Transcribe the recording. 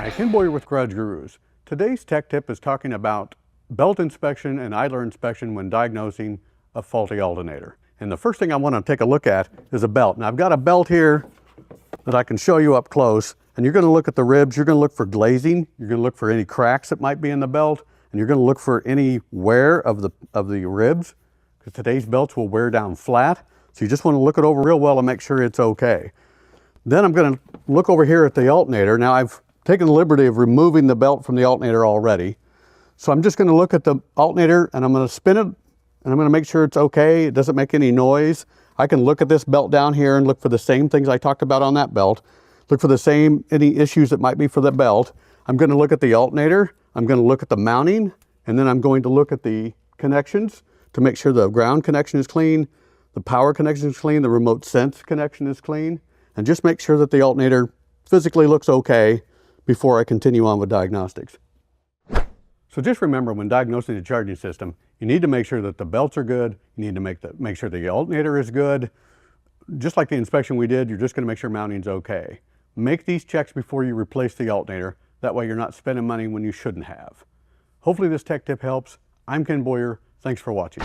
Hi, Ken Boyer with Garage Gurus. Today's tech tip is talking about belt inspection and idler inspection when diagnosing a faulty alternator. And the first thing I want to take a look at is a belt. Now I've got a belt here that I can show you up close, and you're going to look at the ribs, you're going to look for glazing, you're going to look for any cracks that might be in the belt, and you're going to look for any wear of the ribs, because today's belts will wear down flat. So you just want to look it over real well and make sure it's okay. Then I'm going to look over here at the alternator. Now I've taken the liberty of removing the belt from the alternator already. So I'm just going to look at the alternator and I'm going to spin it and I'm going to make sure it's okay. It doesn't make any noise. I can look at this belt down here and look for the same things I talked about on that belt. Look for any issues that might be for the belt. I'm going to look at the alternator. I'm going to look at the mounting, and then I'm going to look at the connections to make sure the ground connection is clean, the power connection is clean, the remote sense connection is clean, and just make sure that the alternator physically looks okay before I continue on with diagnostics. So just remember, when diagnosing the charging system, you need to make sure that the belts are good. You need to make sure the alternator is good. Just like the inspection we did, you're just going to make sure mounting's okay. Make these checks before you replace the alternator. That way you're not spending money when you shouldn't have. Hopefully this tech tip helps. I'm Ken Boyer. Thanks for watching.